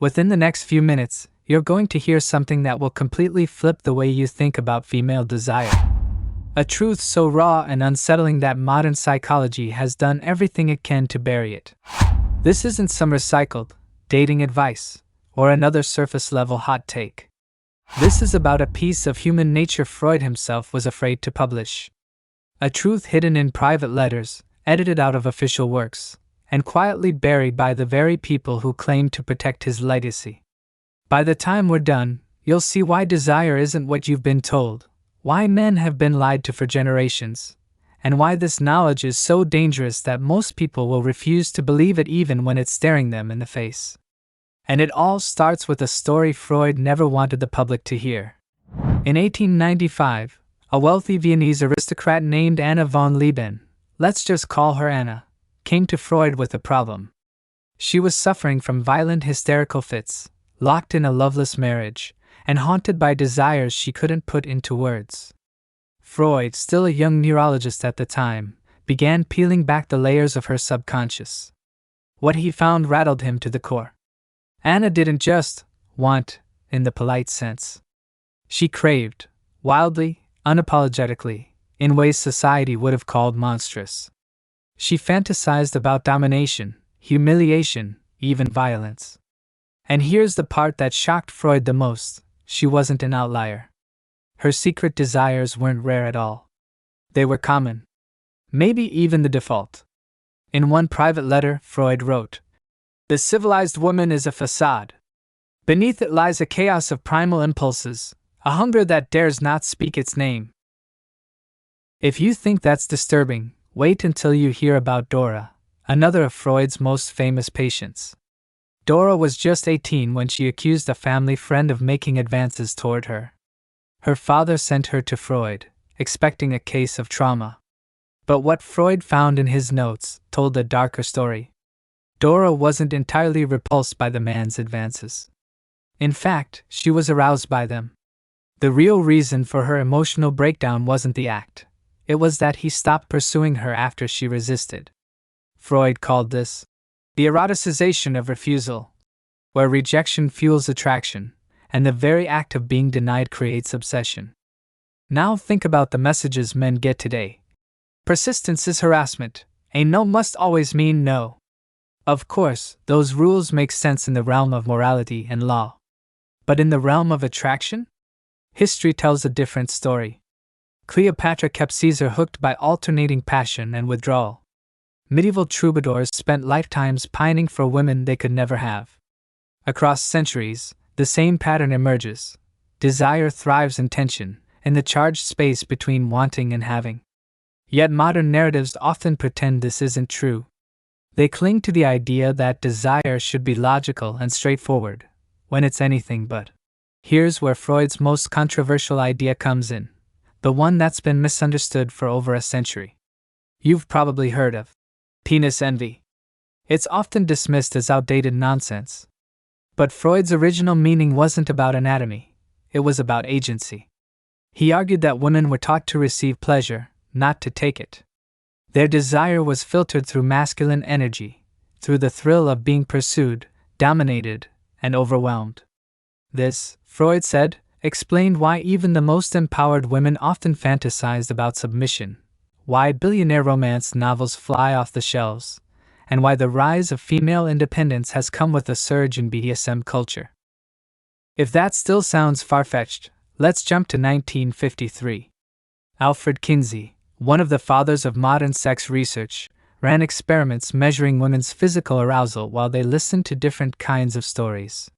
Within the next few minutes, you're going to hear something that will completely flip the way you think about female desire. A truth so raw and unsettling that modern psychology has done everything it can to bury it. This isn't some recycled, dating advice, or another surface-level hot take. This is about a piece of human nature Freud himself was afraid to publish. A truth hidden in private letters, edited out of official works, and quietly buried by the very people who claim to protect his legacy. By the time we're done, you'll see why desire isn't what you've been told, why men have been lied to for generations, and why this knowledge is so dangerous that most people will refuse to believe it even when it's staring them in the face. And it all starts with a story Freud never wanted the public to hear. In 1895, a wealthy Viennese aristocrat named Anna von Lieben, let's just call her Anna, came to Freud with a problem. She was suffering from violent hysterical fits, locked in a loveless marriage, and haunted by desires she couldn't put into words. Freud, still a young neurologist at the time, began peeling back the layers of her subconscious. What he found rattled him to the core. Anna didn't just want, in the polite sense. She craved, wildly, unapologetically, in ways society would have called monstrous. She fantasized about domination, humiliation, even violence. And here's the part that shocked Freud the most: she wasn't an outlier. Her secret desires weren't rare at all. They were common. Maybe even the default. In one private letter, Freud wrote, "The civilized woman is a facade. Beneath it lies a chaos of primal impulses, a hunger that dares not speak its name." If you think that's disturbing, wait until you hear about Dora, another of Freud's most famous patients. Dora was just 18 when she accused a family friend of making advances toward her. Her father sent her to Freud, expecting a case of trauma. But what Freud found in his notes told a darker story. Dora wasn't entirely repulsed by the man's advances. In fact, she was aroused by them. The real reason for her emotional breakdown wasn't the act. It was that he stopped pursuing her after she resisted. Freud called this the eroticization of refusal, where rejection fuels attraction, and the very act of being denied creates obsession. Now think about the messages men get today. Persistence is harassment. A no must always mean no. Of course, those rules make sense in the realm of morality and law. But in the realm of attraction? History tells a different story. Cleopatra kept Caesar hooked by alternating passion and withdrawal. Medieval troubadours spent lifetimes pining for women they could never have. Across centuries, the same pattern emerges. Desire thrives in tension, in the charged space between wanting and having. Yet modern narratives often pretend this isn't true. They cling to the idea that desire should be logical and straightforward, when it's anything but. Here's where Freud's most controversial idea comes in, the one that's been misunderstood for over a century. You've probably heard of penis envy. It's often dismissed as outdated nonsense. But Freud's original meaning wasn't about anatomy, it was about agency. He argued that women were taught to receive pleasure, not to take it. Their desire was filtered through masculine energy, through the thrill of being pursued, dominated, and overwhelmed. This, Freud said, explained why even the most empowered women often fantasized about submission, why billionaire romance novels fly off the shelves, and why the rise of female independence has come with a surge in BDSM culture. If that still sounds far-fetched, let's jump to 1953. Alfred Kinsey, one of the fathers of modern sex research, ran experiments measuring women's physical arousal while they listened to different kinds of stories.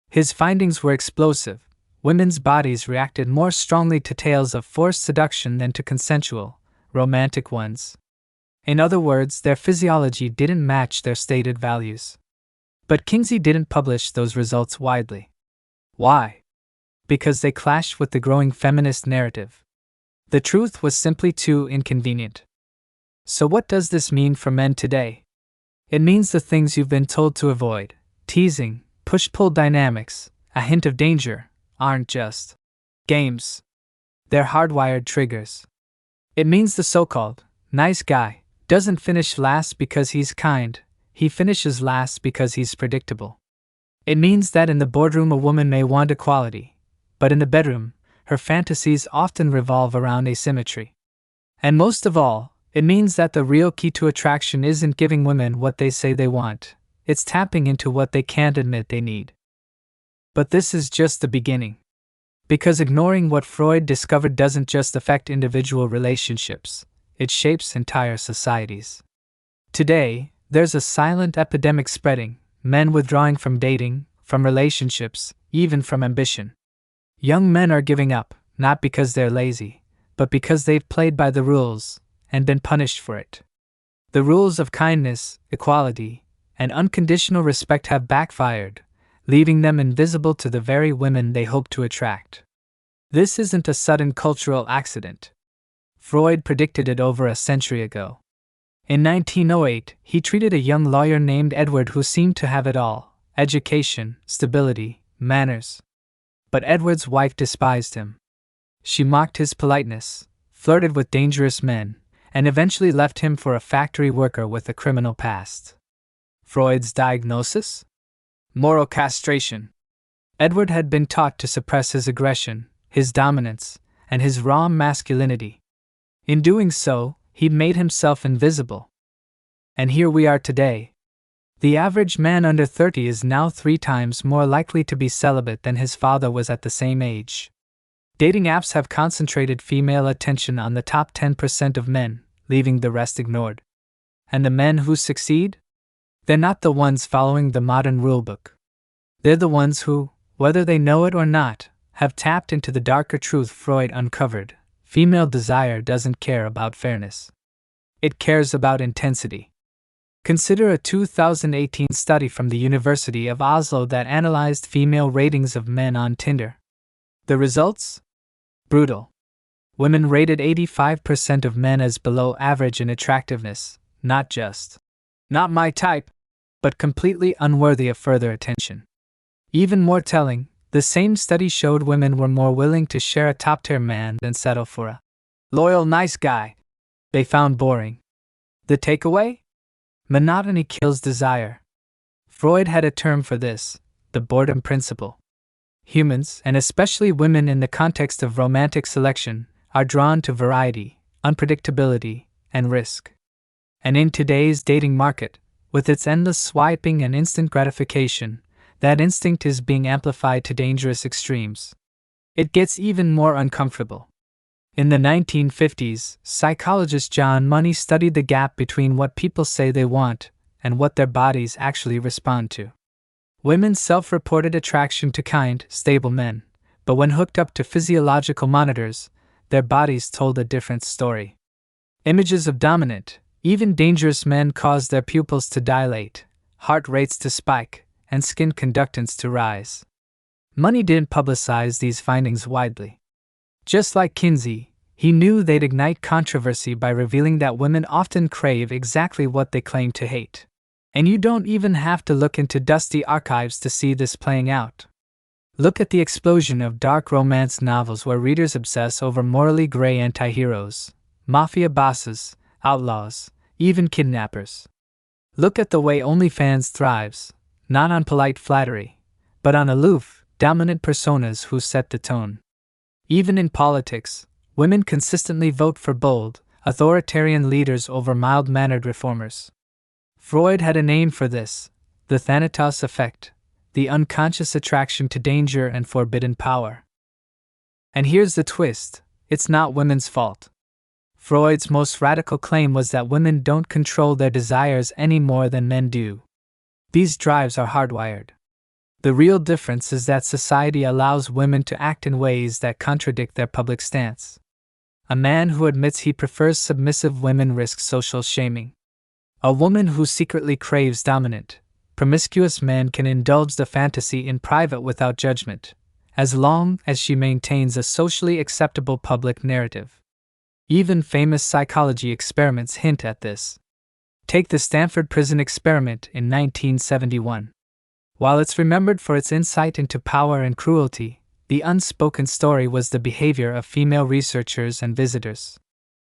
His findings were explosive. Women's bodies reacted more strongly to tales of forced seduction than to consensual, romantic ones. In other words, their physiology didn't match their stated values. But Kinsey didn't publish those results widely. Why? Because they clashed with the growing feminist narrative. The truth was simply too inconvenient. So what does this mean for men today? It means the things you've been told to avoid: teasing, push-pull dynamics, a hint of danger, aren't just games. They're hardwired triggers. It means the so-called nice guy doesn't finish last because he's kind, he finishes last because he's predictable. It means that in the boardroom a woman may want equality, but in the bedroom, her fantasies often revolve around asymmetry. And most of all, it means that the real key to attraction isn't giving women what they say they want, it's tapping into what they can't admit they need. But this is just the beginning. Because ignoring what Freud discovered doesn't just affect individual relationships, it shapes entire societies. Today, there's a silent epidemic spreading, men withdrawing from dating, from relationships, even from ambition. Young men are giving up, not because they're lazy, but because they've played by the rules and been punished for it. The rules of kindness, equality, and unconditional respect have backfired, leaving them invisible to the very women they hope to attract. This isn't a sudden cultural accident. Freud predicted it over a century ago. In 1908, he treated a young lawyer named Edward who seemed to have it all: education, stability, manners. But Edward's wife despised him. She mocked his politeness, flirted with dangerous men, and eventually left him for a factory worker with a criminal past. Freud's diagnosis? Moral castration. Edward had been taught to suppress his aggression, his dominance, and his raw masculinity. In doing so, he'd made himself invisible. And here we are today. The average man under 30 is now 3 times more likely to be celibate than his father was at the same age. Dating apps have concentrated female attention on the top 10% of men, leaving the rest ignored. And the men who succeed? They're not the ones following the modern rulebook. They're the ones who, whether they know it or not, have tapped into the darker truth Freud uncovered. Female desire doesn't care about fairness. It cares about intensity. Consider a 2018 study from the University of Oslo that analyzed female ratings of men on Tinder. The results? Brutal. Women rated 85% of men as below average in attractiveness, not just not my type, but completely unworthy of further attention. Even more telling, the same study showed women were more willing to share a top-tier man than settle for a loyal, nice guy they found boring. The takeaway? Monotony kills desire. Freud had a term for this: the boredom principle. Humans, and especially women in the context of romantic selection, are drawn to variety, unpredictability, and risk. And in today's dating market, with its endless swiping and instant gratification, that instinct is being amplified to dangerous extremes. It gets even more uncomfortable. In the 1950s, psychologist John Money studied the gap between what people say they want and what their bodies actually respond to. Women self-reported attraction to kind, stable men, but when hooked up to physiological monitors, their bodies told a different story. Images of dominant, even dangerous men caused their pupils to dilate, heart rates to spike, and skin conductance to rise. Money didn't publicize these findings widely. Just like Kinsey, he knew they'd ignite controversy by revealing that women often crave exactly what they claim to hate. And you don't even have to look into dusty archives to see this playing out. Look at the explosion of dark romance novels where readers obsess over morally gray anti-heroes, mafia bosses, outlaws, even kidnappers. Look at the way OnlyFans thrives, not on polite flattery, but on aloof, dominant personas who set the tone. Even in politics, women consistently vote for bold, authoritarian leaders over mild-mannered reformers. Freud had a name for this: the Thanatos effect, the unconscious attraction to danger and forbidden power. And here's the twist: it's not women's fault. Freud's most radical claim was that women don't control their desires any more than men do. These drives are hardwired. The real difference is that society allows women to act in ways that contradict their public stance. A man who admits he prefers submissive women risks social shaming. A woman who secretly craves dominant, promiscuous men can indulge the fantasy in private without judgment, as long as she maintains a socially acceptable public narrative. Even famous psychology experiments hint at this. Take the Stanford Prison Experiment in 1971. While it's remembered for its insight into power and cruelty, the unspoken story was the behavior of female researchers and visitors.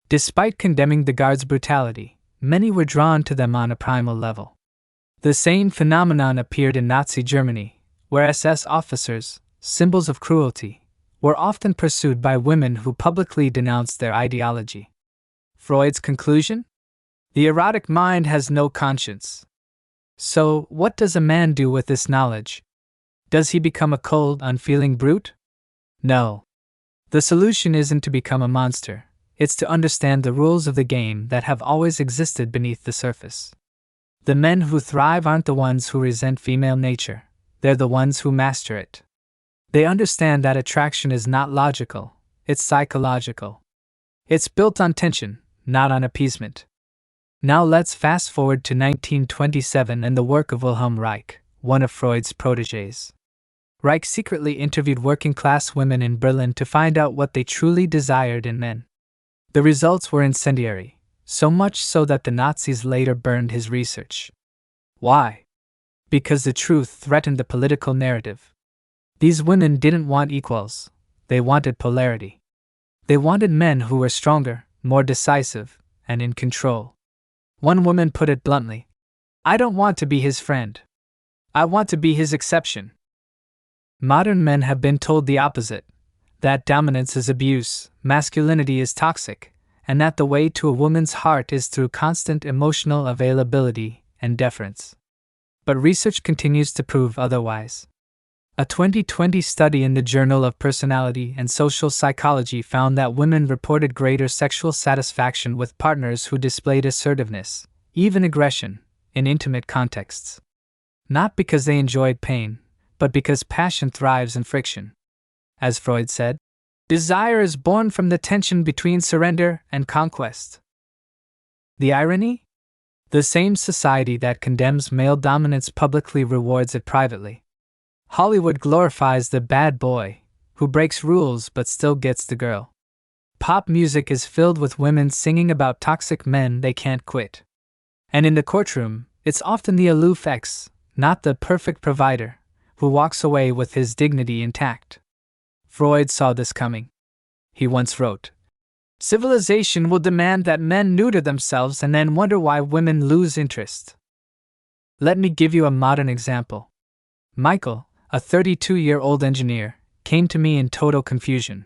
Despite condemning the guards' brutality, many were drawn to them on a primal level. The same phenomenon appeared in Nazi Germany, where SS officers, symbols of cruelty, were often pursued by women who publicly denounced their ideology. Freud's conclusion? The erotic mind has no conscience. So, what does a man do with this knowledge? Does he become a cold, unfeeling brute? No. The solution isn't to become a monster, it's to understand the rules of the game that have always existed beneath the surface. The men who thrive aren't the ones who resent female nature, they're the ones who master it. They understand that attraction is not logical, it's psychological. It's built on tension, not on appeasement. Now let's fast forward to 1927 and the work of Wilhelm Reich, one of Freud's protégés. Reich secretly interviewed working-class women in Berlin to find out what they truly desired in men. The results were incendiary, so much so that the Nazis later burned his research. Why? Because the truth threatened the political narrative. These women didn't want equals, they wanted polarity. They wanted men who were stronger, more decisive, and in control. One woman put it bluntly, "I don't want to be his friend. I want to be his exception." Modern men have been told the opposite, that dominance is abuse, masculinity is toxic, and that the way to a woman's heart is through constant emotional availability and deference. But research continues to prove otherwise. A 2020 study in the Journal of Personality and Social Psychology found that women reported greater sexual satisfaction with partners who displayed assertiveness, even aggression, in intimate contexts. Not because they enjoyed pain, but because passion thrives in friction. As Freud said, desire is born from the tension between surrender and conquest. The irony? The same society that condemns male dominance publicly rewards it privately. Hollywood glorifies the bad boy, who breaks rules but still gets the girl. Pop music is filled with women singing about toxic men they can't quit. And in the courtroom, it's often the aloof ex, not the perfect provider, who walks away with his dignity intact. Freud saw this coming. He once wrote, "Civilization will demand that men neuter themselves and then wonder why women lose interest." Let me give you a modern example. Michael, a 32-year-old engineer, came to me in total confusion.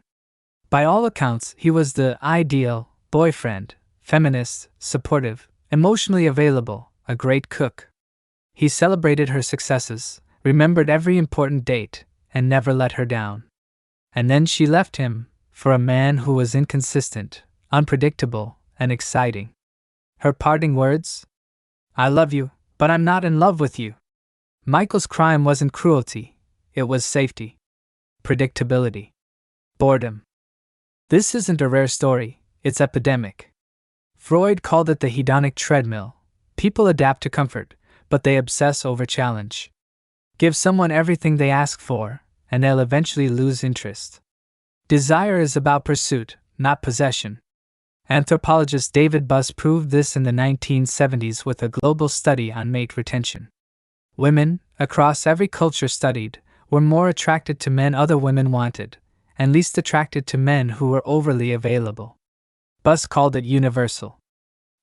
By all accounts, he was the ideal boyfriend, feminist, supportive, emotionally available, a great cook. He celebrated her successes, remembered every important date, and never let her down. And then she left him for a man who was inconsistent, unpredictable, and exciting. Her parting words? "I love you, but I'm not in love with you." Michael's crime wasn't cruelty. It was safety, predictability, boredom. This isn't a rare story, it's epidemic. Freud called it the hedonic treadmill. People adapt to comfort, but they obsess over challenge. Give someone everything they ask for, and they'll eventually lose interest. Desire is about pursuit, not possession. Anthropologist David Buss proved this in the 1970s with a global study on mate retention. Women, across every culture studied, were more attracted to men other women wanted, and least attracted to men who were overly available. Buss called it universal.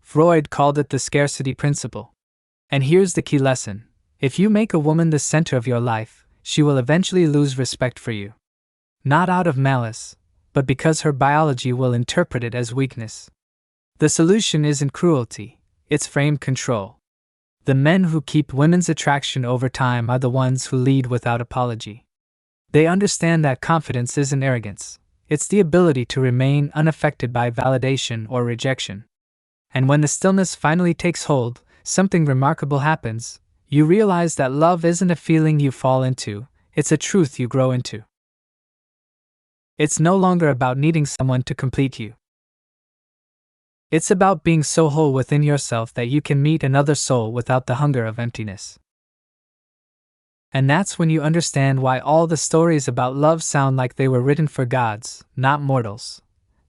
Freud called it the scarcity principle. And here's the key lesson. If you make a woman the center of your life, she will eventually lose respect for you. Not out of malice, but because her biology will interpret it as weakness. The solution isn't cruelty, it's frame control. The men who keep women's attraction over time are the ones who lead without apology. They understand that confidence isn't arrogance, it's the ability to remain unaffected by validation or rejection. And when the stillness finally takes hold, something remarkable happens. You realize that love isn't a feeling you fall into, it's a truth you grow into. It's no longer about needing someone to complete you. It's about being so whole within yourself that you can meet another soul without the hunger of emptiness. And that's when you understand why all the stories about love sound like they were written for gods, not mortals.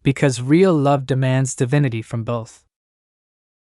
Because real love demands divinity from both.